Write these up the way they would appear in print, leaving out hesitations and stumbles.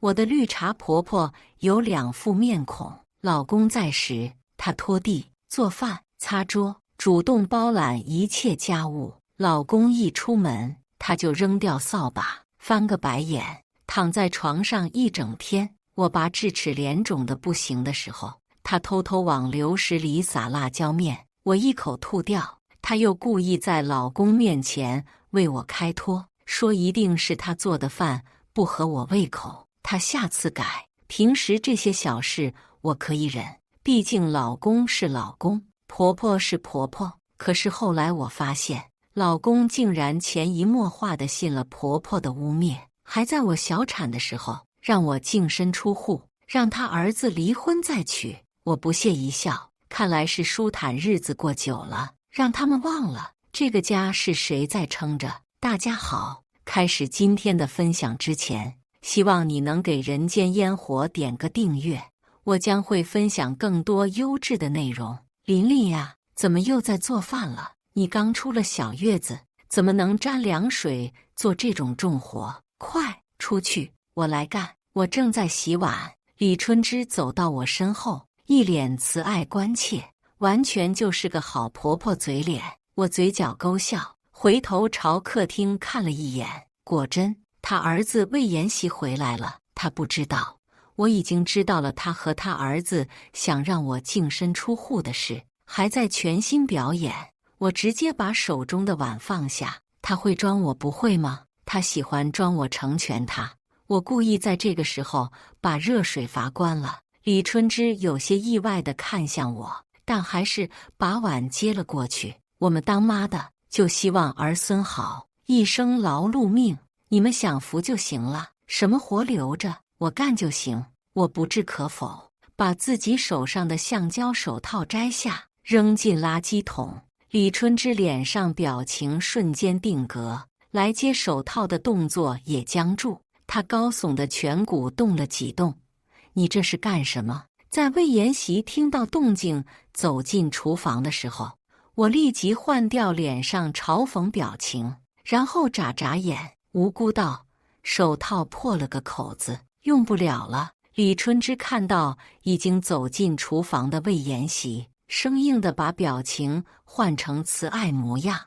我的绿茶婆婆有两副面孔，老公在时，她拖地、做饭、擦桌，主动包揽一切家务；老公一出门，她就扔掉扫把，翻个白眼，躺在床上一整天。我拔智齿脸肿的不行的时候，她偷偷往流食里撒辣椒面，我一口吐掉，她又故意在老公面前为我开脱，说一定是她做的饭不合我胃口，她下次改。平时这些小事我可以忍，毕竟老公是老公，婆婆是婆婆。可是后来我发现，老公竟然潜移默化地信了婆婆的污蔑，还在我小产的时候让我净身出户，让他儿子离婚再娶。我不屑一笑，看来是舒坦日子过久了，让他们忘了这个家是谁在撑着。大家好，开始今天的分享之前，希望你能给人间烟火点个订阅，我将会分享更多优质的内容。琳琳呀，怎么又在做饭了？你刚出了小月子，怎么能沾凉水做这种重活？快出去，我来干。我正在洗碗，李春芝走到我身后，一脸慈爱关切，完全就是个好婆婆嘴脸。我嘴角勾笑，回头朝客厅看了一眼，果真，他儿子魏延禧回来了。他不知道，我已经知道了他和他儿子想让我净身出户的事，还在全心表演。我直接把手中的碗放下，他会装我不会吗？他喜欢装我成全他。我故意在这个时候把热水阀关了。李春芝有些意外地看向我，但还是把碗接了过去。我们当妈的就希望儿孙好，一生劳碌命，你们享福就行了，什么活留着，我干就行。我不置可否，把自己手上的橡胶手套摘下，扔进垃圾桶。李春芝脸上表情瞬间定格，来接手套的动作也僵住，她高耸的颧骨动了几动。你这是干什么？在魏延禧听到动静走进厨房的时候，我立即换掉脸上嘲讽表情，然后眨眨眼，无辜道：手套破了个口子，用不了了。李春芝看到已经走进厨房的魏延禧，生硬地把表情换成慈爱模样。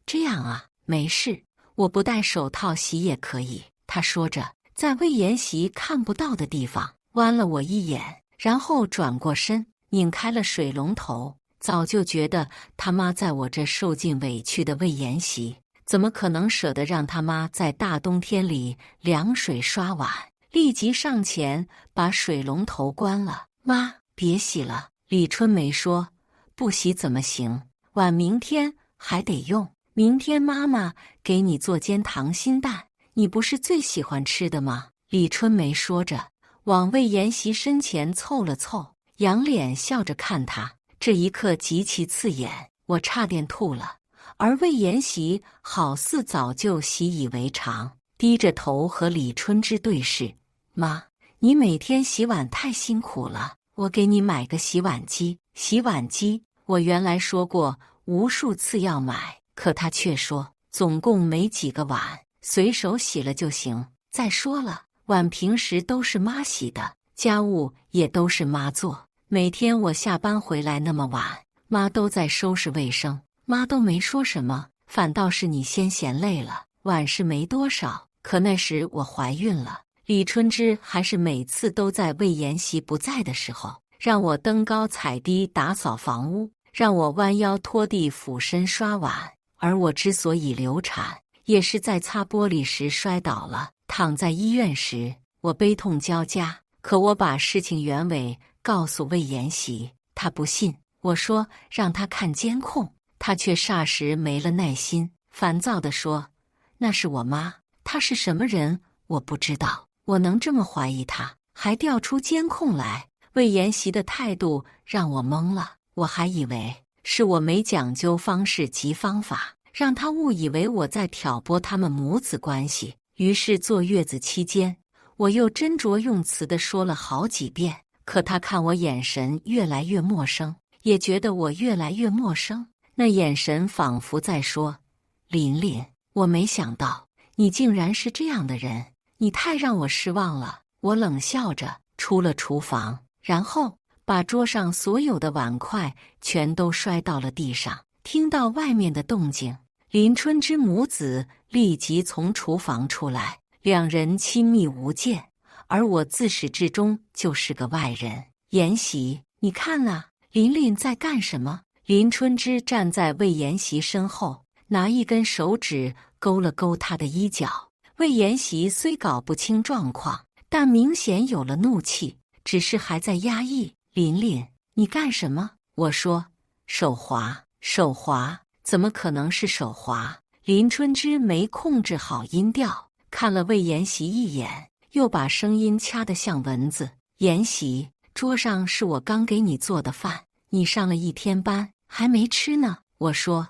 这样啊，没事，我不戴手套洗也可以。她说着，在魏延禧看不到的地方剜了我一眼，然后转过身，拧开了水龙头。早就觉得他妈在我这受尽委屈的魏延禧，怎么可能舍得让他妈在大冬天里凉水刷碗？立即上前把水龙头关了。妈，别洗了。李春梅说：不洗怎么行？碗明天还得用，明天妈妈给你做煎溏心蛋，你不是最喜欢吃的吗？李春梅说着，往魏延禧身前凑了凑，仰脸笑着看她。这一刻极其刺眼，我差点吐了。而魏延禧好似早就习以为常，低着头和李春芝对视。妈，你每天洗碗太辛苦了，我给你买个洗碗机。洗碗机，我原来说过无数次要买，可他却说总共没几个碗，随手洗了就行。再说了，碗平时都是妈洗的，家务也都是妈做。每天我下班回来那么晚，妈都在收拾卫生，妈都没说什么，反倒是你先嫌累了。碗是没多少，可那时我怀孕了。李春芝还是每次都在魏延禧不在的时候，让我登高踩低打扫房屋，让我弯腰拖地俯身刷碗。而我之所以流产，也是在擦玻璃时摔倒了。躺在医院时，我悲痛交加，可我把事情原委告诉魏延禧，她不信。我说让她看监控，她却霎时没了耐心，烦躁地说：那是我妈，她是什么人我不知道，我能这么怀疑她，还调出监控来？魏延禧的态度让我懵了，我还以为是我没讲究方式及方法，让她误以为我在挑拨他们母子关系。于是坐月子期间，我又斟酌用词地说了好几遍，可他看我眼神越来越陌生，也觉得我越来越陌生。那眼神仿佛在说：琳琳，我没想到你竟然是这样的人，你太让我失望了。我冷笑着出了厨房，然后把桌上所有的碗筷全都摔到了地上。听到外面的动静，林春之母子立即从厨房出来，两人亲密无间，而我自始至终就是个外人。妍希，你看啊，琳琳在干什么？林春之站在魏妍希身后，拿一根手指勾了勾她的衣角。魏妍希虽搞不清状况，但明显有了怒气，只是还在压抑。琳琳，你干什么？我说，手滑。手滑？怎么可能是手滑？林春之没控制好音调，看了魏妍希一眼，又把声音掐得像蚊子。妍希，桌上是我刚给你做的饭，你上了一天班还没吃呢。我说，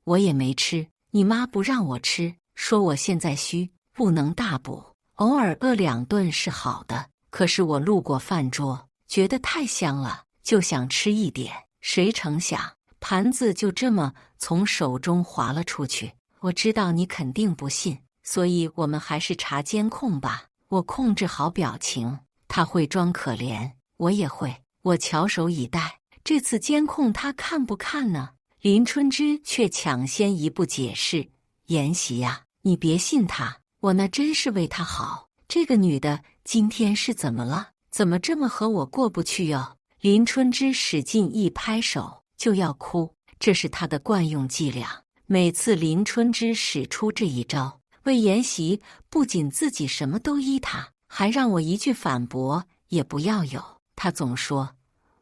我也没吃，你妈不让我吃，说我现在虚，不能大补，偶尔饿2顿是好的。可是我路过饭桌，觉得太香了，就想吃一点，谁成想盘子就这么从手中滑了出去。我知道你肯定不信，所以我们还是查监控吧。我控制好表情，他会装可怜，我也会，我翘首以待。这次监控他看不看呢？林春之却抢先一步解释：妍希呀，你别信他，我那真是为他好。这个女的今天是怎么了？怎么这么和我过不去哟？林春之使劲一拍手，就要哭，这是他的惯用伎俩。每次林春之使出这一招，魏妍希不仅自己什么都依他，还让我一句反驳也不要有。他总说，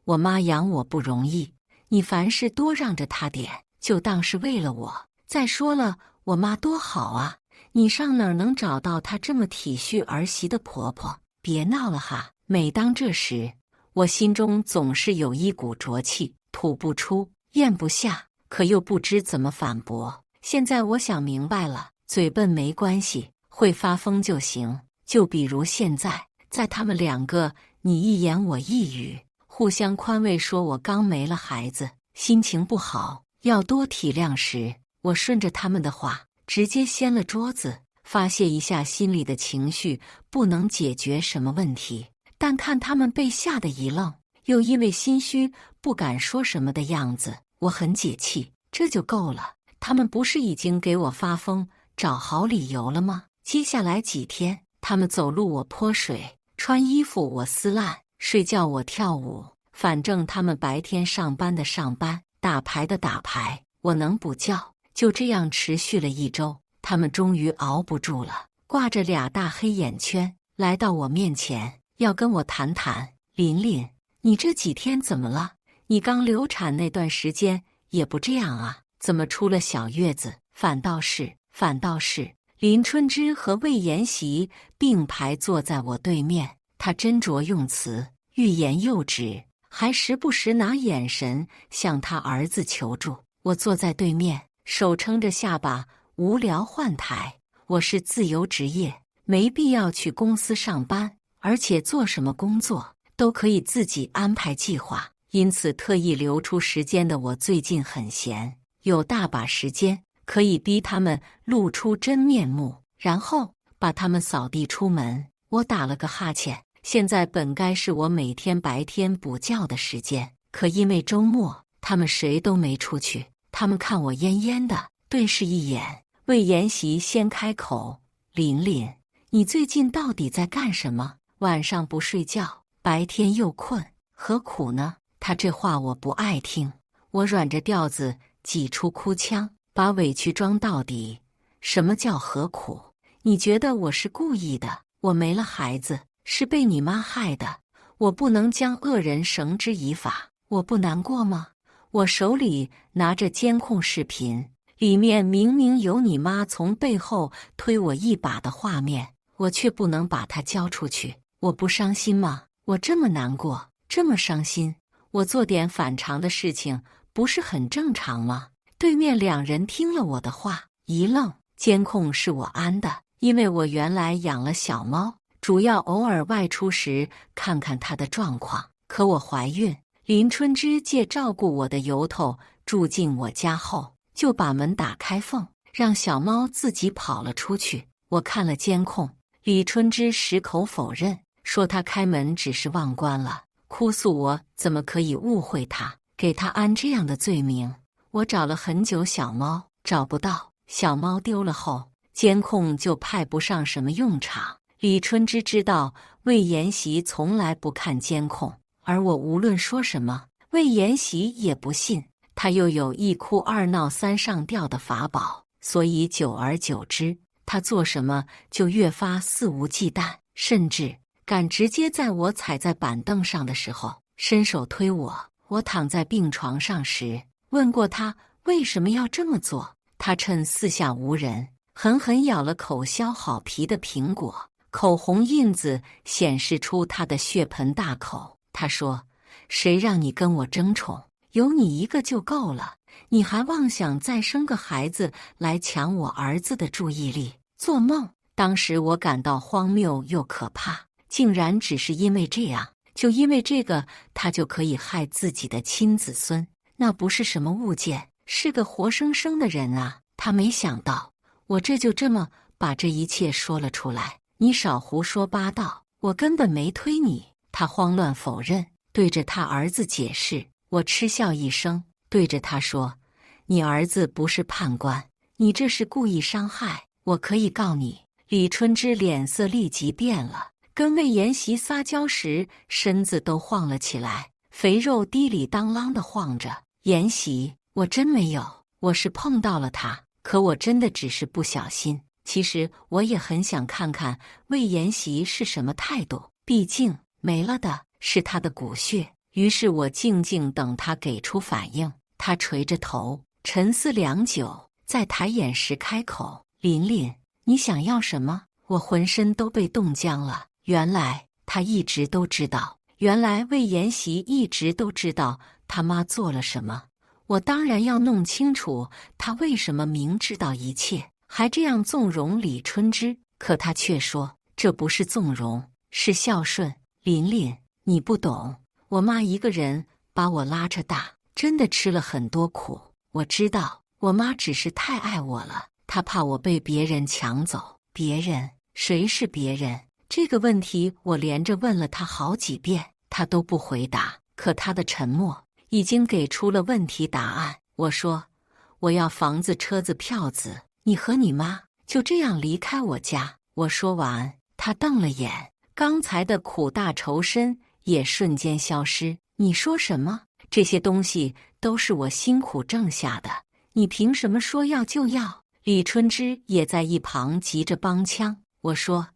我妈养我不容易，你凡事多让着她点，就当是为了我。再说了，我妈多好啊，你上哪儿能找到她这么体恤儿媳的婆婆？别闹了哈！每当这时，我心中总是有一股浊气，吐不出，咽不下，可又不知怎么反驳。现在我想明白了，嘴笨没关系，会发疯就行。就比如现在，在他们2个你一言我一语，互相宽慰说我刚没了孩子，心情不好，要多体谅时，我顺着他们的话，直接掀了桌子，发泄一下心里的情绪，不能解决什么问题。但看他们被吓得一愣，又因为心虚不敢说什么的样子，我很解气，这就够了。他们不是已经给我发疯找好理由了吗？接下来几天，他们走路我泼水，穿衣服我撕烂，睡觉我跳舞，反正他们白天上班的上班，打牌的打牌，我能补觉。就这样持续了1周，他们终于熬不住了，挂着2大黑眼圈来到我面前，要跟我谈谈。琳琳，你这几天怎么了？你刚流产那段时间也不这样啊，怎么出了小月子？反倒是。林春之和魏妍希并排坐在我对面，他斟酌用词，欲言又止，还时不时拿眼神向他儿子求助。我坐在对面，手撑着下巴，无聊换台。我是自由职业，没必要去公司上班，而且做什么工作都可以自己安排计划，因此特意留出时间的我最近很闲，有大把时间可以逼他们露出真面目，然后把他们扫地出门。我打了个哈欠，现在本该是我每天白天补觉的时间，可因为周末他们谁都没出去，他们看我恹恹的，对视一眼。魏妍希先开口：琳琳，你最近到底在干什么？晚上不睡觉，白天又困，何苦呢？他这话我不爱听，我软着调子挤出哭腔，把委屈装到底。什么叫何苦？你觉得我是故意的？我没了孩子是被你妈害的，我不能将恶人绳之以法，我不难过吗？我手里拿着监控视频，里面明明有你妈从背后推我一把的画面，我却不能把它交出去，我不伤心吗？我这么难过，这么伤心，我做点反常的事情不是很正常吗？对面2人听了我的话一愣，监控是我安的，因为我原来养了小猫，主要偶尔外出时看看它的状况。可我怀孕，林春之借照顾我的由头住进我家后，就把门打开缝，让小猫自己跑了出去。我看了监控，李春之矢口否认，说他开门只是忘关了，哭诉我怎么可以误会他，给他安这样的罪名。我找了很久小猫，找不到，小猫丢了后，监控就派不上什么用场。李春芝知道魏延禧从来不看监控，而我无论说什么，魏延禧也不信。他又有一哭二闹三上吊的法宝，所以久而久之，他做什么就越发肆无忌惮，甚至敢直接在我踩在板凳上的时候伸手推我。我躺在病床上时，问过他为什么要这么做，他趁四下无人，狠狠咬了口削好皮的苹果，口红印子显示出他的血盆大口。他说：“谁让你跟我争宠？有你一个就够了，你还妄想再生个孩子来抢我儿子的注意力？做梦！”当时我感到荒谬又可怕，竟然只是因为这样，就因为这个，他就可以害自己的亲子孙。那不是什么物件，是个活生生的人啊！他没想到我就这么把这一切说了出来。你少胡说八道，我根本没推你。他慌乱否认，对着他儿子解释。我嗤笑一声，对着他说：“你儿子不是判官，你这是故意伤害，我可以告你。”李春芝脸色立即变了，跟魏延禧撒娇时身子都晃了起来，肥肉滴里当啷的晃着。延禧，我真没有，我是碰到了他，可我真的只是不小心。其实我也很想看看魏延禧是什么态度，毕竟没了的是他的骨血。于是我静静等他给出反应。他垂着头，沉思良久，在抬眼时开口：“琳琳，你想要什么？”我浑身都被冻僵了。原来他一直都知道，原来魏延禧一直都知道他妈做了什么。我当然要弄清楚他为什么明知道一切，还这样纵容李春芝。可他却说这不是纵容，是孝顺。琳琳，你不懂。我妈一个人把我拉扯大，真的吃了很多苦。我知道，我妈只是太爱我了，她怕我被别人抢走。别人？谁是别人？这个问题我连着问了她好几遍，她都不回答。可她的沉默已经给出了问题答案。我说：“我要房子、车子、票子，你和你妈就这样离开我家。”我说完，她瞪了眼，刚才的苦大仇深也瞬间消失。你说什么？这些东西都是我辛苦挣下的，你凭什么说要就要？李春芝也在一旁急着帮腔。我说：“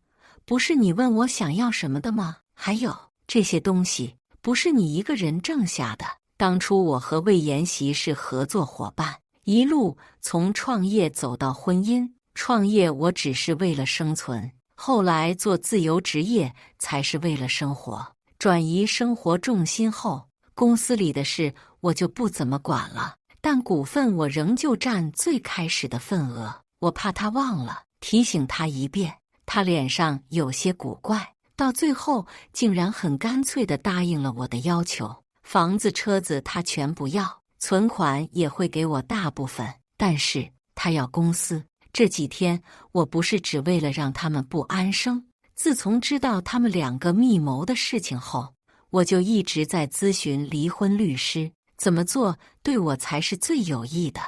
不是你问我想要什么的吗？还有这些东西不是你一个人挣下的。当初我和魏延禧是合作伙伴，一路从创业走到婚姻。创业我只是为了生存，后来做自由职业才是为了生活。转移生活重心后，公司里的事我就不怎么管了，但股份我仍旧占最开始的份额。我怕他忘了，提醒他一遍，他脸上有些古怪，到最后竟然很干脆地答应了我的要求。房子、车子他全不要，存款也会给我大部分，但是他要公司。这几天我不是只为了让他们不安生，自从知道他们两个密谋的事情后，我就一直在咨询离婚律师，怎么做对我才是最有益的。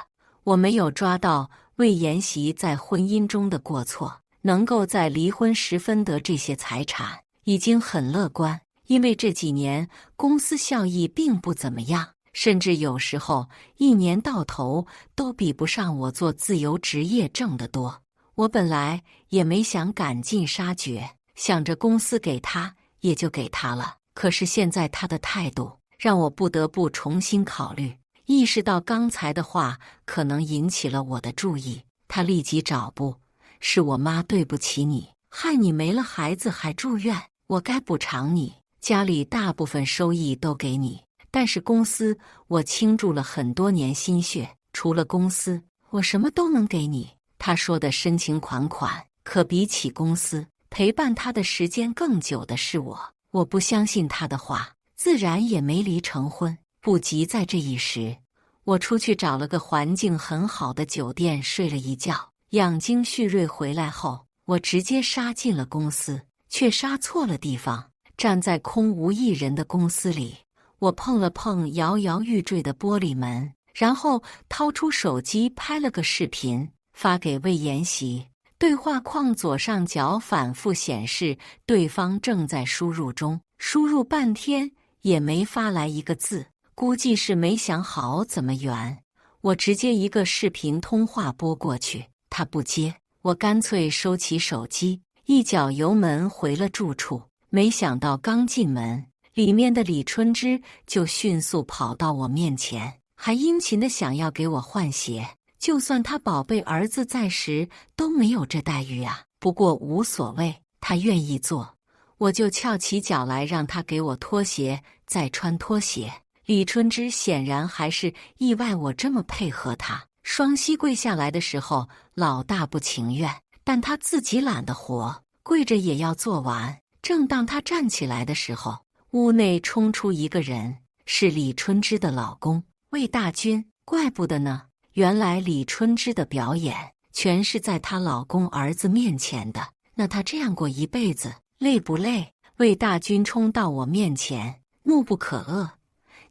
我没有抓到魏延禧在婚姻中的过错，能够在离婚时分得这些财产，已经很乐观。因为这几年公司效益并不怎么样，甚至有时候一年到头都比不上我做自由职业挣得多。我本来也没想赶尽杀绝，想着公司给他也就给他了。可是现在他的态度让我不得不重新考虑，意识到刚才的话可能引起了我的注意。他立即找补：“是我妈对不起你，害你没了孩子还住院，我该补偿你。家里大部分收益都给你，但是公司我倾注了很多年心血，除了公司，我什么都能给你。”他说的深情款款，可比起公司，陪伴他的时间更久的是我。我不相信他的话，自然也没离成婚。不急在这一时，我出去找了个环境很好的酒店睡了一觉，养精蓄锐。回来后，我直接杀进了公司。却杀错了地方。站在空无一人的公司里，我碰了碰摇摇欲坠的玻璃门，然后掏出手机拍了个视频，发给魏延习。对话框左上角反复显示对方正在输入中，输入半天也没发来一个字，估计是没想好怎么圆。我直接一个视频通话拨过去，他不接，我干脆收起手机，一脚油门回了住处。没想到刚进门，里面的李春芝就迅速跑到我面前，还殷勤地想要给我换鞋。就算他宝贝儿子在时都没有这待遇啊，不过无所谓，他愿意做，我就翘起脚来让他给我脱鞋，再穿拖鞋。李春芝显然还是意外我这么配合他，双膝跪下来的时候，老大不情愿，但他自己懒得活，跪着也要做完。正当他站起来的时候，屋内冲出一个人，是李春芝的老公魏大军。怪不得呢，原来李春芝的表演全是在她老公儿子面前的。那她这样过一辈子，累不累？魏大军冲到我面前，怒不可遏：“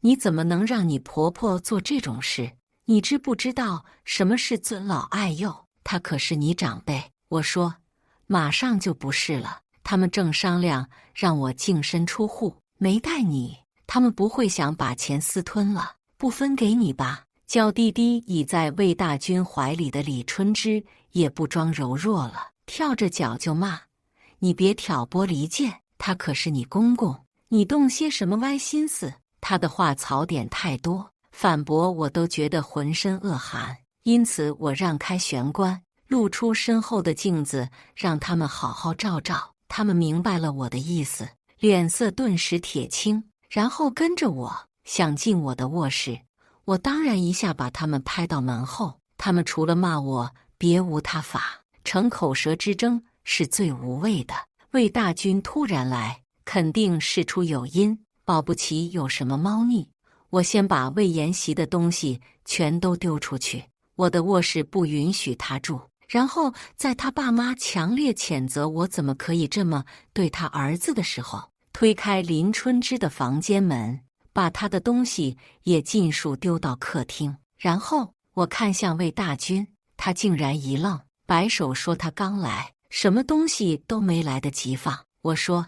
你怎么能让你婆婆做这种事？你知不知道什么是尊老爱幼？她可是你长辈。”我说：“马上就不是了。他们正商量让我净身出户，没带你，他们不会想把钱私吞了，不分给你吧？”娇滴滴倚在魏大军怀里的李春芝也不装柔弱了，跳着脚就骂：“你别挑拨离间，他可是你公公，你动些什么歪心思？”他的话槽点太多，反驳我都觉得浑身恶寒，因此我让开玄关，露出身后的镜子，让他们好好照照。他们明白了我的意思，脸色顿时铁青，然后跟着我想进我的卧室。我当然一下把他们拍到门后，他们除了骂我别无他法，逞口舌之争是最无谓的。魏大军突然来，肯定事出有因，保不齐有什么猫腻。我先把魏延习的东西全都丢出去，我的卧室不允许他住。然后在他爸妈强烈谴责我怎么可以这么对他儿子的时候，推开林春芝的房间门，把他的东西也尽数丢到客厅。然后我看向魏大军，他竟然一愣，摆手说他刚来，什么东西都没来得及放。我说：“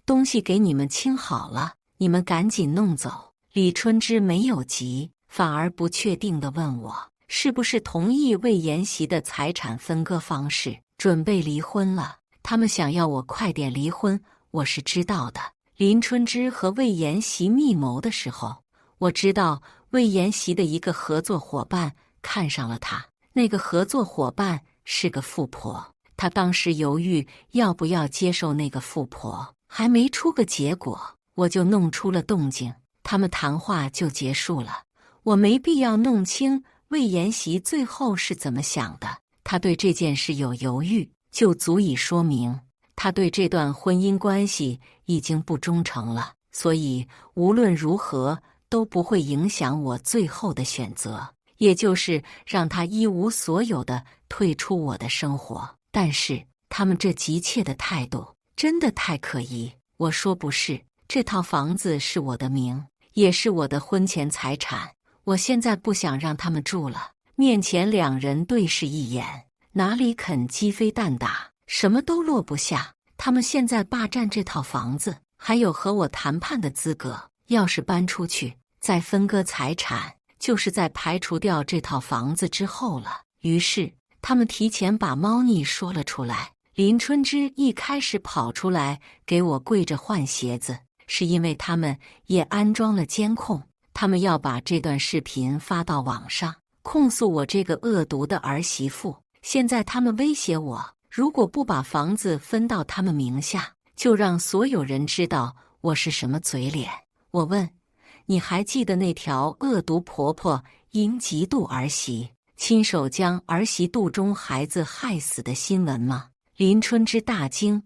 东西给你们清好了，你们赶紧弄走。”李春芝没有急，反而不确定地问我是不是同意魏延习的财产分割方式，准备离婚了。他们想要我快点离婚，我是知道的。林春芝和魏延习密谋的时候，我知道魏延习的一个合作伙伴看上了他，那个合作伙伴是个富婆。他当时犹豫要不要接受那个富婆，还没出个结果，我就弄出了动静，他们谈话就结束了。我没必要弄清魏延习最后是怎么想的，他对这件事有犹豫，就足以说明他对这段婚姻关系已经不忠诚了，所以无论如何都不会影响我最后的选择，也就是让他一无所有的退出我的生活。但是他们这急切的态度真的太可疑。我说不是，这套房子是我的名，也是我的婚前财产，我现在不想让他们住了。面前两人对视一眼，哪里肯鸡飞蛋打，什么都落不下。他们现在霸占这套房子，还有和我谈判的资格。要是搬出去，再分割财产，就是在排除掉这套房子之后了。于是他们提前把猫腻说了出来。林春芝一开始跑出来给我跪着换鞋子，是因为他们也安装了监控，他们要把这段视频发到网上，控诉我这个恶毒的儿媳妇。现在他们威胁我，如果不把房子分到他们名下，就让所有人知道我是什么嘴脸。我问：你还记得那条恶毒婆婆因嫉妒儿媳，亲手将儿媳肚中孩子害死的新闻吗？林春芝大惊：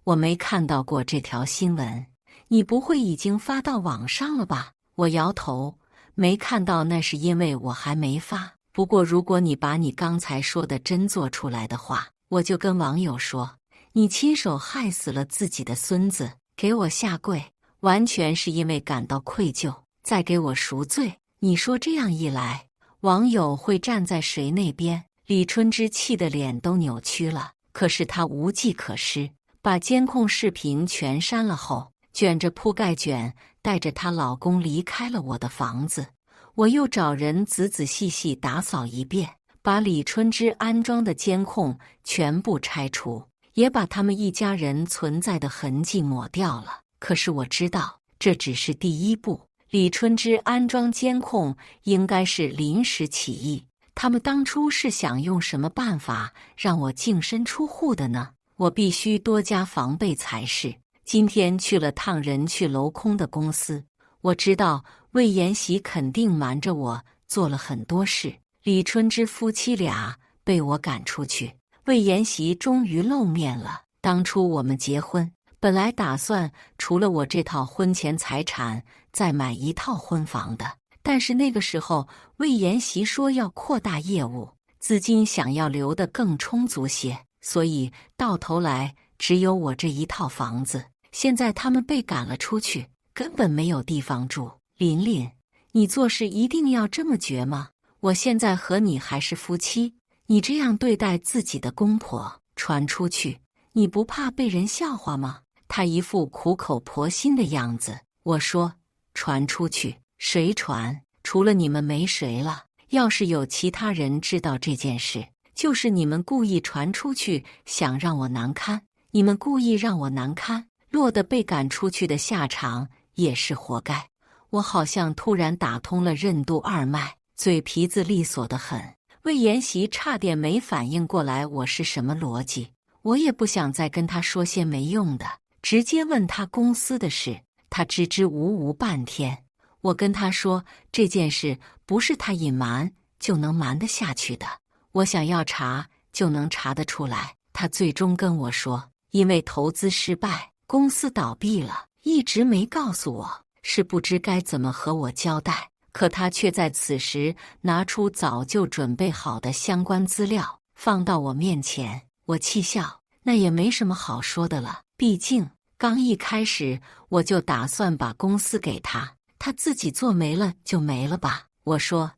我没看到过这条新闻，你不会已经发到网上了吧？我摇头，没看到，那是因为我还没发。不过如果你把你刚才说的真做出来的话，我就跟网友说，你亲手害死了自己的孙子，给我下跪，完全是因为感到愧疚，再给我赎罪。你说这样一来，网友会站在谁那边？李春芝气得脸都扭曲了，可是她无计可施，把监控视频全删了后，卷着铺盖卷，带着她老公离开了我的房子。我又找人仔仔细细打扫一遍，把李春芝安装的监控全部拆除，也把他们一家人存在的痕迹抹掉了。可是我知道，这只是第一步。李春芝安装监控应该是临时起意，他们当初是想用什么办法让我净身出户的呢？我必须多加防备才是。今天去了趟人去楼空的公司，我知道魏延禧肯定瞒着我做了很多事。李春芝夫妻俩被我赶出去，魏延禧终于露面了。当初我们结婚，本来打算除了我这套婚前财产再买一套婚房的，但是那个时候魏延禧说要扩大业务，资金想要留得更充足些，所以到头来只有我这一套房子。现在他们被赶了出去，根本没有地方住。琳琳，你做事一定要这么绝吗？我现在和你还是夫妻，你这样对待自己的公婆，传出去，你不怕被人笑话吗？他一副苦口婆心的样子。我说，传出去，谁传？除了你们没谁了。要是有其他人知道这件事，就是你们故意传出去，想让我难堪。你们故意让我难堪，落得被赶出去的下场也是活该。我好像突然打通了任督二脉，嘴皮子利索得很。魏延禧差点没反应过来我是什么逻辑，我也不想再跟他说些没用的，直接问他公司的事。他支支吾吾半天，我跟他说这件事不是他隐瞒就能瞒得下去的，我想要查就能查得出来。他最终跟我说，因为投资失败，公司倒闭了，一直没告诉我，是不知该怎么和我交代。可他却在此时拿出早就准备好的相关资料放到我面前，我气笑，那也没什么好说的了，毕竟刚一开始我就打算把公司给他，他自己做没了就没了吧。我说，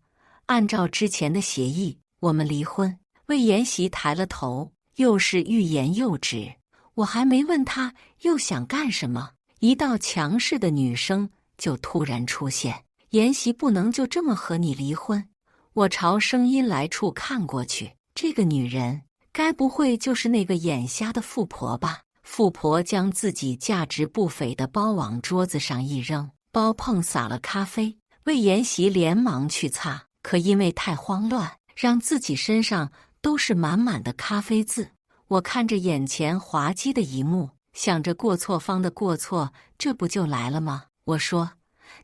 按照之前的协议，我们离婚。魏延禧抬了头，又是欲言又止。我还没问他又想干什么，一道强势的女声就突然出现，延禧不能就这么和你离婚。我朝声音来处看过去，这个女人该不会就是那个眼瞎的富婆吧？富婆将自己价值不菲的包往桌子上一扔，包碰洒了咖啡。魏延禧连忙去擦，可因为太慌乱，让自己身上都是满满的咖啡渍。我看着眼前滑稽的一幕，想着过错方的过错，这不就来了吗？我说，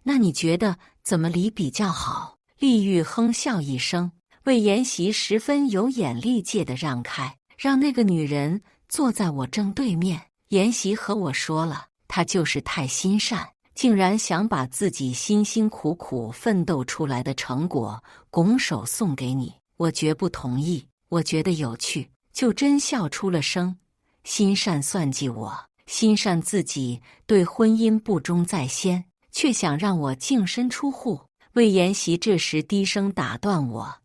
那你觉得怎么离比较好？丽玉哼笑一声，魏延禧十分有眼力界地让开，让那个女人坐在我正对面。延禧和我说了，她就是太心善，竟然想把自己辛辛苦苦奋斗出来的成果拱手送给你。我绝不同意，我觉得有趣，就真笑出了声。心善算计我，心善自己对婚姻不忠在先，却想让我净身出户。魏延禧这时低声打断我，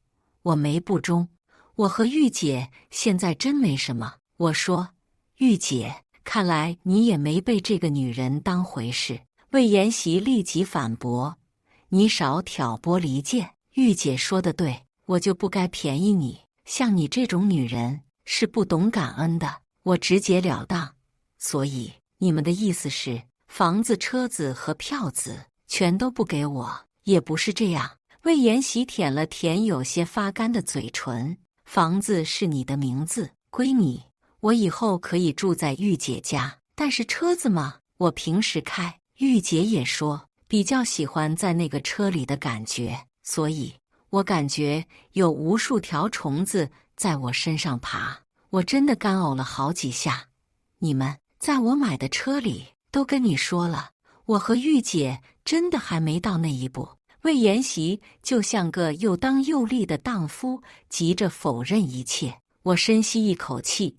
我没不忠，我和玉姐现在真没什么。我说，玉姐，看来你也没被这个女人当回事。魏延禧立即反驳，你少挑拨离间，玉姐说的对，我就不该便宜你，像你这种女人是不懂感恩的。我直截了当，所以你们的意思是房子、车子和票子全都不给我？也不是这样。魏延禧舔了舔有些发干的嘴唇，房子是你的名字，归你，我以后可以住在玉姐家，但是车子嘛，我平时开，玉姐也说比较喜欢在那个车里的感觉，所以我感觉有无数条虫子在我身上爬，我真的干呕了好几下。你们在我买的车里都跟你说了，我和玉姐真的还没到那一步。魏延禧就像个又当又立的荡妇，急着否认一切。我深吸一口气，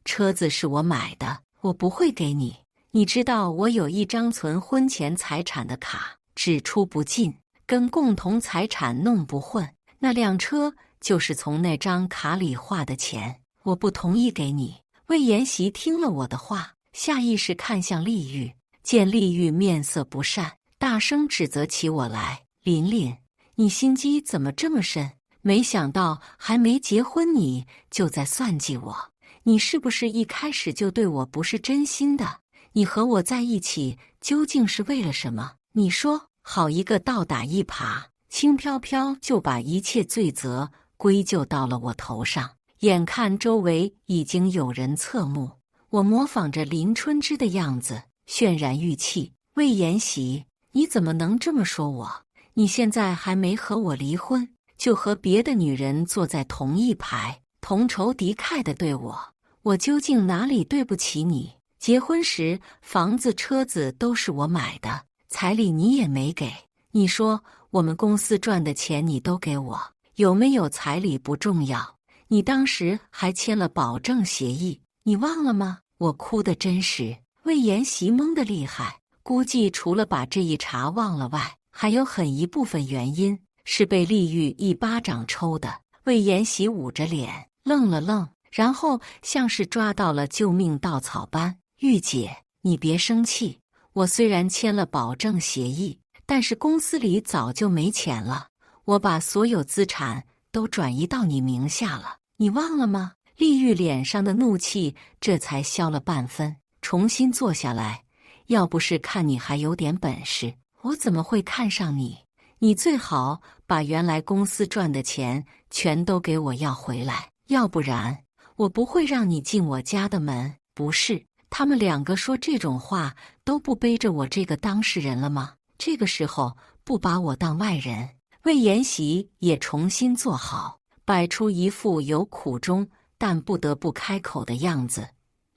车子是我买的，我不会给你。你知道我有一张存婚前财产的卡，只出不进，跟共同财产弄不混。那辆车就是从那张卡里划的钱，我不同意给你。魏延禧听了我的话，下意识看向丽玉，见丽玉面色不善，大声指责起我来：琳琳，你心机怎么这么深？没想到还没结婚你就在算计我，你是不是一开始就对我不是真心的？你和我在一起究竟是为了什么？你说。好一个倒打一耙，轻飘飘就把一切罪责归咎到了我头上。眼看周围已经有人侧目，我模仿着林春之的样子，渲然欲泣。魏延禧，你怎么能这么说我？你现在还没和我离婚，就和别的女人坐在同一排，同仇敌忾的对我，我究竟哪里对不起你？结婚时房子车子都是我买的，彩礼你也没给，你说我们公司赚的钱你都给我，有没有彩礼不重要，你当时还签了保证协议，你忘了吗？我哭得真实，魏延禧懵得厉害，估计除了把这一茬忘了外，还有很一部分原因是被丽玉一巴掌抽的。魏延禧捂着脸愣了愣，然后像是抓到了救命稻草般：玉姐，你别生气，我虽然签了保证协议，但是公司里早就没钱了，我把所有资产都转移到你名下了，你忘了吗？丽玉脸上的怒气这才消了半分，重新坐下来。要不是看你还有点本事，我怎么会看上你？你最好把原来公司赚的钱全都给我要回来，要不然我不会让你进我家的门。不是，他们两个说这种话都不背着我这个当事人了吗？这个时候不把我当外人。魏延禧也重新坐好，摆出一副有苦衷但不得不开口的样子。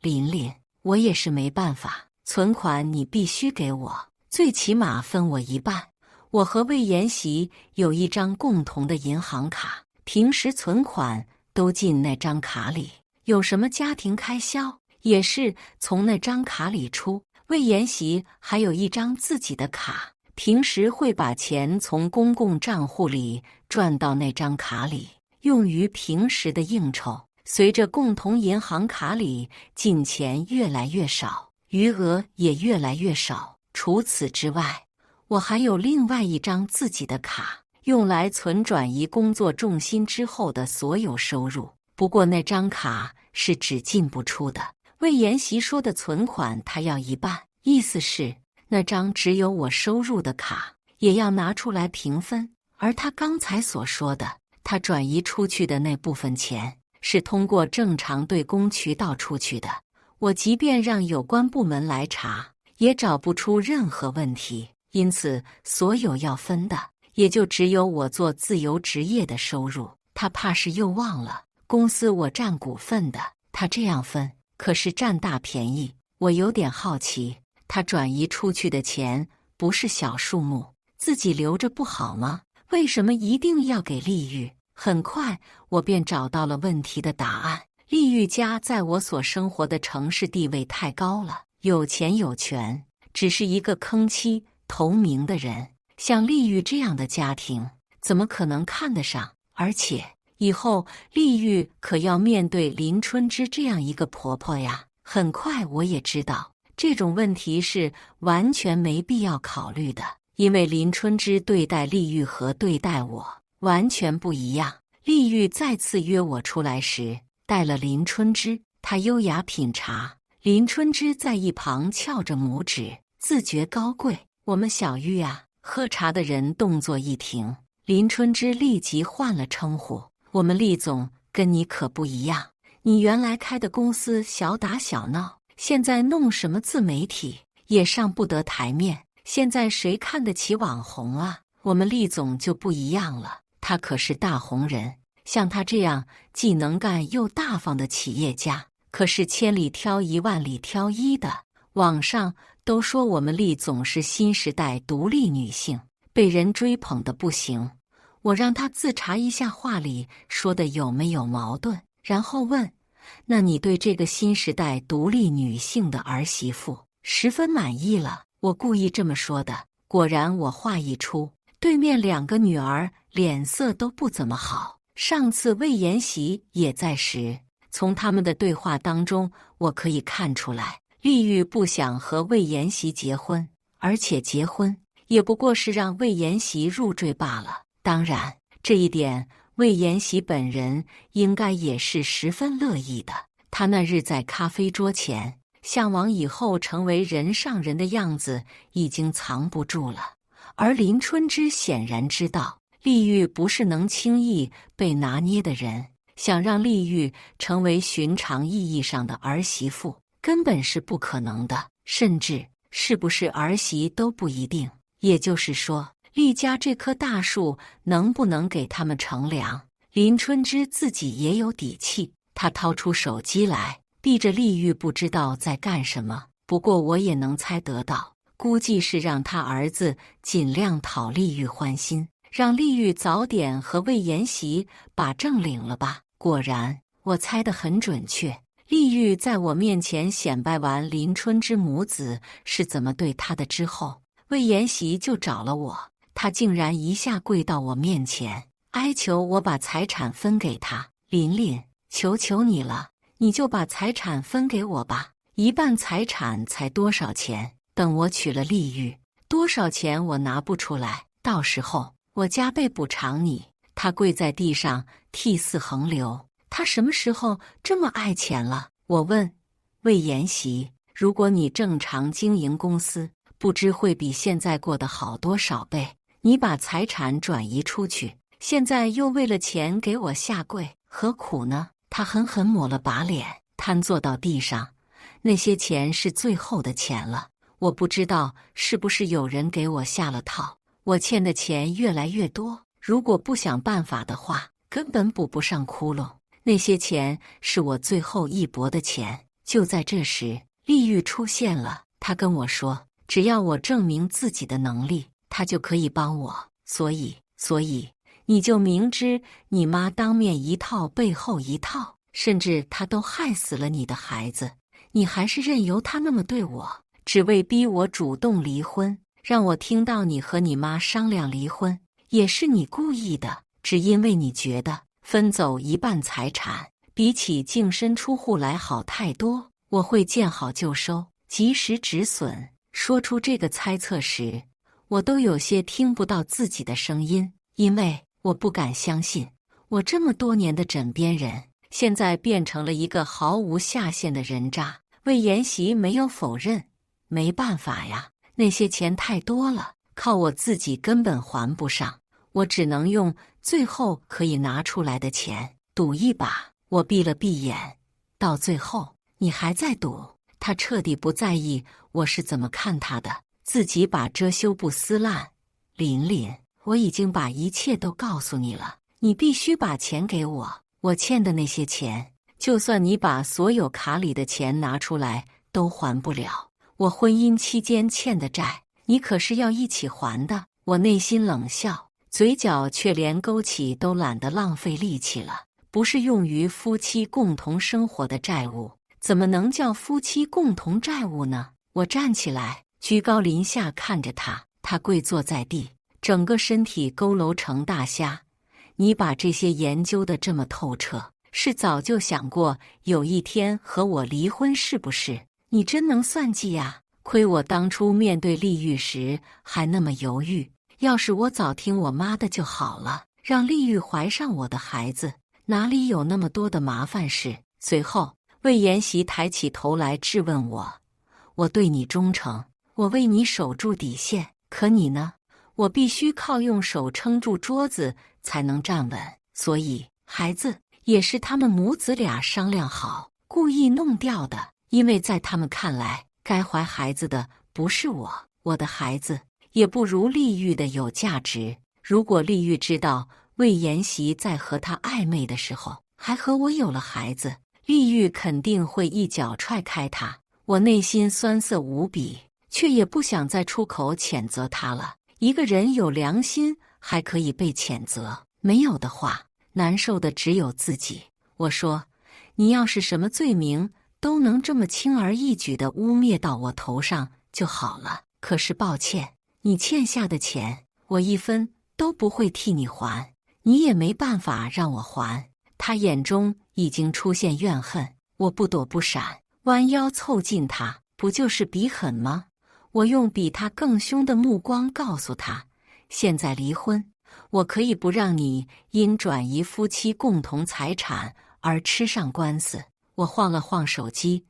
琳琳，我也是没办法，存款你必须给我，最起码分我一半。我和魏延禧有一张共同的银行卡，平时存款都进那张卡里，有什么家庭开销也是从那张卡里出。魏延禧还有一张自己的卡，平时会把钱从公共账户里转到那张卡里，用于平时的应酬。随着共同银行卡里进钱越来越少，余额也越来越少。除此之外，我还有另外一张自己的卡，用来存转移工作重心之后的所有收入。不过那张卡是只进不出的。魏延禧说的存款他要一半，意思是那张只有我收入的卡也要拿出来平分。而他刚才所说的，他转移出去的那部分钱是通过正常对公渠道出去的，我即便让有关部门来查，也找不出任何问题。因此所有要分的也就只有我做自由职业的收入。他怕是又忘了，公司我占股份的，他这样分可是占大便宜。我有点好奇，他转移出去的钱不是小数目，自己留着不好吗？为什么一定要给丽玉？很快我便找到了问题的答案。丽玉家在我所生活的城市地位太高了，有钱有权，只是一个吭气投名的人。像丽玉这样的家庭怎么可能看得上？而且以后丽玉可要面对林春之这样一个婆婆呀。很快我也知道这种问题是完全没必要考虑的，因为林春之对待丽玉和对待我完全不一样。丽玉再次约我出来时带了林春之，她优雅品茶，林春之在一旁翘着拇指自觉高贵。我们小玉啊！喝茶的人动作一停，林春之立即换了称呼：我们厉总跟你可不一样，你原来开的公司小打小闹，现在弄什么自媒体也上不得台面，现在谁看得起网红啊？我们厉总就不一样了，他可是大红人，像他这样既能干又大方的企业家，可是千里挑一万里挑一的。网上都说我们厉总是新时代独立女性，被人追捧的不行。我让他自查一下话里说的有没有矛盾，然后问：那你对这个新时代独立女性的儿媳妇十分满意了。我故意这么说的。果然我话一出，对面2个女儿脸色都不怎么好。上次魏延禧也在时，从他们的对话当中，我可以看出来，丽玉不想和魏延禧结婚，而且结婚也不过是让魏延禧入赘罢了。当然，这一点魏延禧本人应该也是十分乐意的。她那日在咖啡桌前向往以后成为人上人的样子已经藏不住了，而林春之显然知道丽玉不是能轻易被拿捏的人，想让丽玉成为寻常意义上的儿媳妇根本是不可能的，甚至是不是儿媳都不一定。也就是说，丽家这棵大树能不能给他们乘凉，林春之自己也有底气。他掏出手机来，避着丽玉不知道在干什么，不过我也能猜得到，估计是让他儿子尽量讨丽玉欢心，让丽玉早点和魏延禧把证领了吧。果然，我猜得很准确。丽玉在我面前显摆完林春之母子是怎么对她的之后，魏延禧就找了我。她竟然一下跪到我面前，哀求我把财产分给她。琳琳，求求你了，你就把财产分给我吧。1半财产才多少钱？等我娶了丽玉，多少钱我拿不出来，到时候我加倍补偿你。她跪在地上涕泗横流。她什么时候这么爱钱了？我问魏延禧，如果你正常经营公司，不知会比现在过得好多少倍。你把财产转移出去，现在又为了钱给我下跪，何苦呢？他狠狠抹了把脸，瘫坐到地上。那些钱是最后的钱了，我不知道是不是有人给我下了套。我欠的钱越来越多，如果不想办法的话，根本补不上窟窿。那些钱是我最后一搏的钱。就在这时，丽玉出现了。她跟我说，只要我证明自己的能力，她就可以帮我。所以你就明知你妈当面一套背后一套，甚至她都害死了你的孩子，你还是任由她那么对我，只为逼我主动离婚，让我听到你和你妈商量离婚，也是你故意的，只因为你觉得分走1半财产比起净身出户来好太多，我会见好就收，及时止损。说出这个猜测时，我都有些听不到自己的声音，因为我不敢相信，我这么多年的枕边人，现在变成了一个毫无下限的人渣。魏延禧没有否认，没办法呀，那些钱太多了，靠我自己根本还不上，我只能用最后可以拿出来的钱赌一把。我闭了闭眼，到最后你还在赌。他彻底不在意我是怎么看他的，自己把遮羞布撕烂。琳琳，我已经把一切都告诉你了，你必须把钱给我。我欠的那些钱，就算你把所有卡里的钱拿出来都还不了。我婚姻期间欠的债，你可是要一起还的。我内心冷笑，嘴角却连勾起都懒得浪费力气了。不是用于夫妻共同生活的债务，怎么能叫夫妻共同债务呢？我站起来，居高临下看着他，他跪坐在地，整个身体佝偻成大虾。你把这些研究得这么透彻，是早就想过有一天和我离婚是不是？你真能算计呀！亏我当初面对丽玉时还那么犹豫，要是我早听我妈的就好了，让丽玉怀上我的孩子，哪里有那么多的麻烦事？随后，魏延禧抬起头来质问我：“我对你忠诚，我为你守住底线，可你呢？我必须靠用手撑住桌子才能站稳。所以，孩子也是他们母子俩商量好，故意弄掉的。因为在他们看来，该怀孩子的不是我，我的孩子也不如丽玉的有价值。如果丽玉知道魏延禧在和他暧昧的时候还和我有了孩子，丽玉肯定会一脚踹开他。我内心酸涩无比，却也不想再出口谴责他了。一个人有良心还可以被谴责，没有的话，难受的只有自己。我说，你要是什么罪名都能这么轻而易举地污蔑到我头上就好了。可是抱歉，你欠下的钱，我一分都不会替你还，你也没办法让我还。他眼中已经出现怨恨，我不躲不闪，弯腰凑近他，不就是比狠吗？我用比他更凶的目光告诉他，现在离婚，我可以不让你因转移夫妻共同财产而吃上官司。我晃了晃手机，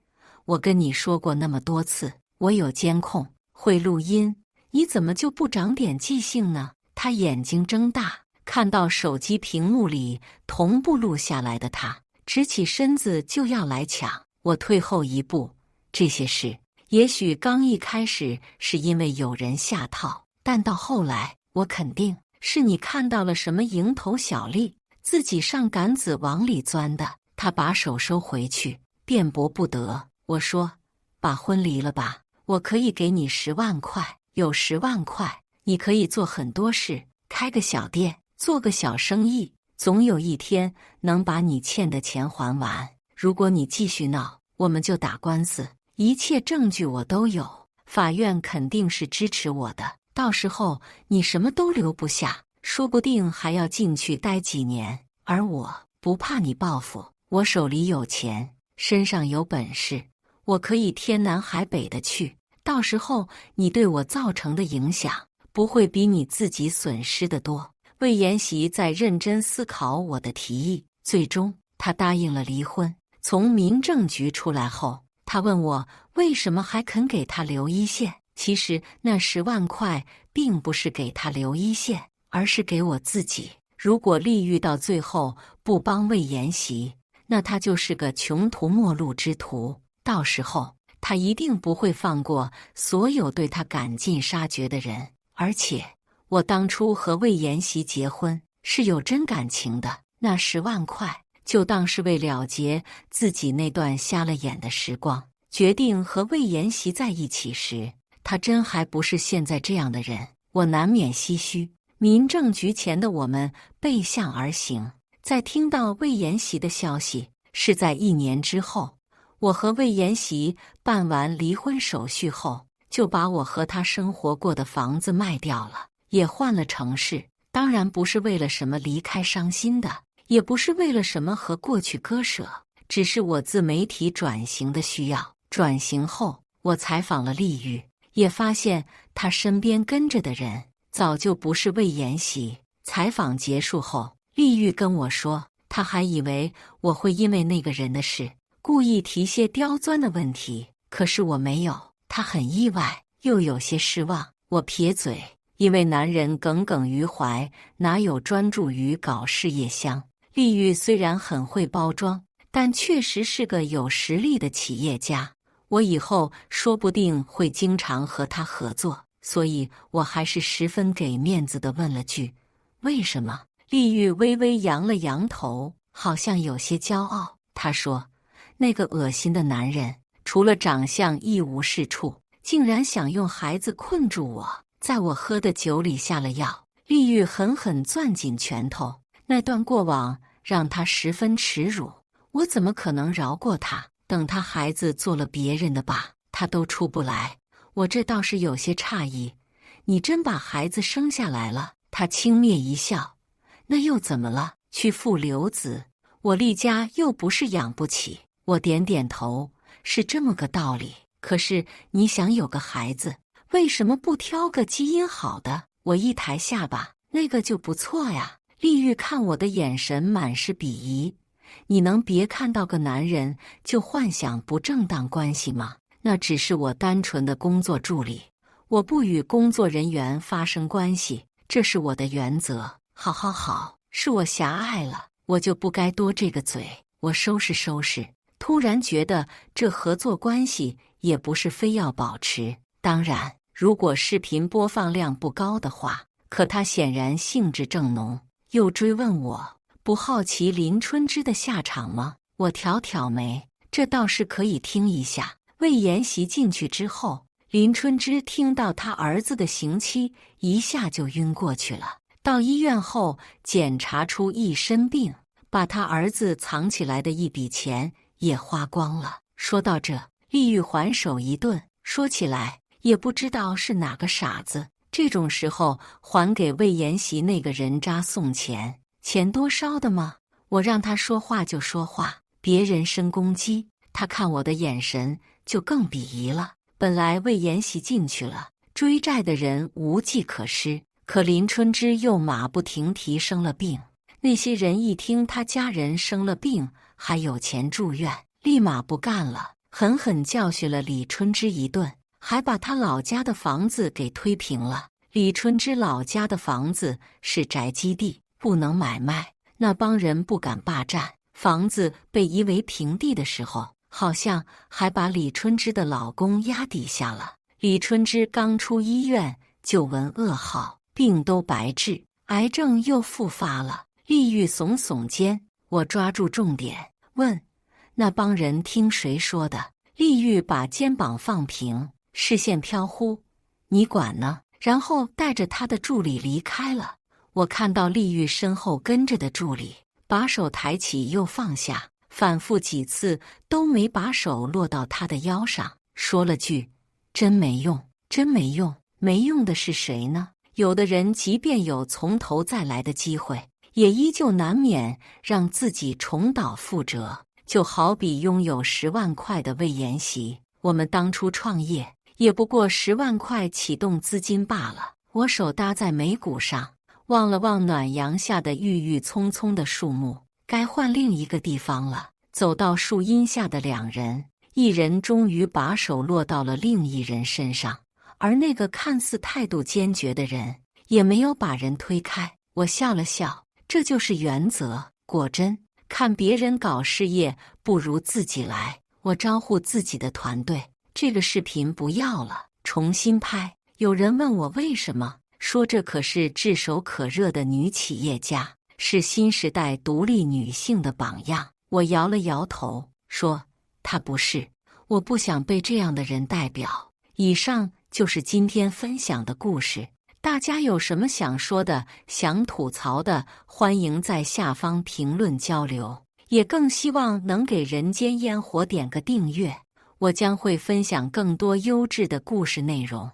我跟你说过那么多次，我有监控，会录音，你怎么就不长点记性呢？他眼睛睁大，看到手机屏幕里同步录下来的他，直起身子就要来抢。我退后一步，这些事也许刚一开始是因为有人下套，但到后来，我肯定是你看到了什么蝇头小利，自己上杆子往里钻的。他把手收回去，辩驳不得。我说，把婚离了吧，我可以给你10万块，有10万块，你可以做很多事，开个小店，做个小生意，总有一天能把你欠的钱还完。如果你继续闹，我们就打官司，一切证据我都有，法院肯定是支持我的，到时候你什么都留不下，说不定还要进去待几年。而我不怕你报复，我手里有钱，身上有本事，我可以天南海北的去，到时候你对我造成的影响不会比你自己损失的多。魏延禧在认真思考我的提议，最终他答应了离婚。从民政局出来后，他问我为什么还肯给他留一线。其实那10万块并不是给他留一线，而是给我自己。如果丽玉到最后不帮魏延禧，那他就是个穷途末路之徒，到时候他一定不会放过所有对他赶尽杀绝的人。而且我当初和魏延禧结婚是有真感情的，那10万块就当是为了结自己那段瞎了眼的时光。决定和魏延禧在一起时，他真还不是现在这样的人，我难免唏嘘。民政局前的我们背向而行。在听到魏延禧的消息是在1年之后，我和魏延禧办完离婚手续后，就把我和他生活过的房子卖掉了，也换了城市。当然不是为了什么离开伤心的，也不是为了什么和过去割舍，只是我自媒体转型的需要。转型后，我采访了丽玉，也发现她身边跟着的人早就不是魏延禧。采访结束后，丽玉跟我说，她还以为我会因为那个人的事故意提些刁钻的问题，可是我没有。她很意外，又有些失望。我撇嘴，因为男人耿耿于怀，哪有专注于搞事业香？丽玉虽然很会包装，但确实是个有实力的企业家，我以后说不定会经常和她合作，所以我还是十分给面子地问了句，为什么？丽玉微微扬了扬头，好像有些骄傲。她说，那个恶心的男人除了长相一无是处，竟然想用孩子困住我，在我喝的酒里下了药。丽玉狠狠攥紧拳头，那段过往让她十分耻辱，我怎么可能饶过她？等她孩子做了别人的爸，她都出不来。我这倒是有些诧异，你真把孩子生下来了？她轻蔑一笑，那又怎么了？去父留子，我丽家又不是养不起。我点点头，是这么个道理。可是你想有个孩子，为什么不挑个基因好的？我一抬下巴，那个就不错呀。丽玉看我的眼神满是鄙夷，你能别看到个男人就幻想不正当关系吗？那只是我单纯的工作助理，我不与工作人员发生关系，这是我的原则。好，是我狭隘了，我就不该多这个嘴。我收拾，突然觉得这合作关系也不是非要保持。当然，如果视频播放量不高的话，可他显然兴致正浓，又追问我，不好奇林春枝的下场吗？我挑挑眉，这倒是可以听一下。魏延禧进去之后，林春枝听到他儿子的刑期，一下就晕过去了。到医院后检查出一身病，把他儿子藏起来的一笔钱也花光了。说到这，丽玉还手一顿，说起来也不知道是哪个傻子，这种时候还给魏延禧那个人渣送钱，钱多烧的吗？我让他说话就说话，别人身攻击，他看我的眼神就更鄙夷了。本来魏延禧进去了，追债的人无计可施，可林春之又马不停蹄生了病。那些人一听他家人生了病，还有钱住院，立马不干了，狠狠教训了李春之一顿，还把他老家的房子给推平了。李春之老家的房子是宅基地，不能买卖，那帮人不敢霸占。房子被夷为平地的时候，好像还把李春之的老公压底下了。李春之刚出医院就闻噩耗，病都白治，癌症又复发了。丽玉耸耸肩，我抓住重点问：那帮人听谁说的？丽玉把肩膀放平，视线飘忽：你管呢？然后带着他的助理离开了。我看到丽玉身后跟着的助理，把手抬起又放下，反复几次都没把手落到他的腰上，说了句：真没用，真没用。没用的是谁呢？有的人即便有从头再来的机会，也依旧难免让自己重蹈覆辙。就好比拥有10万块的魏延禧，我们当初创业也不过10万块启动资金罢了。我手搭在眉骨上，望了望暖阳下的郁郁葱葱的树木，该换另一个地方了。走到树荫下的两人，一人终于把手落到了另一人身上，而那个看似态度坚决的人也没有把人推开。我笑了笑，这就是原则。果真，看别人搞事业不如自己来。我招呼自己的团队，这个视频不要了，重新拍。有人问我为什么，说这可是炙手可热的女企业家，是新时代独立女性的榜样。我摇了摇头，说她不是，我不想被这样的人代表。以上就是今天分享的故事，大家有什么想说的、想吐槽的，欢迎在下方评论交流，也更希望能给人间烟火点个订阅，我将会分享更多优质的故事内容。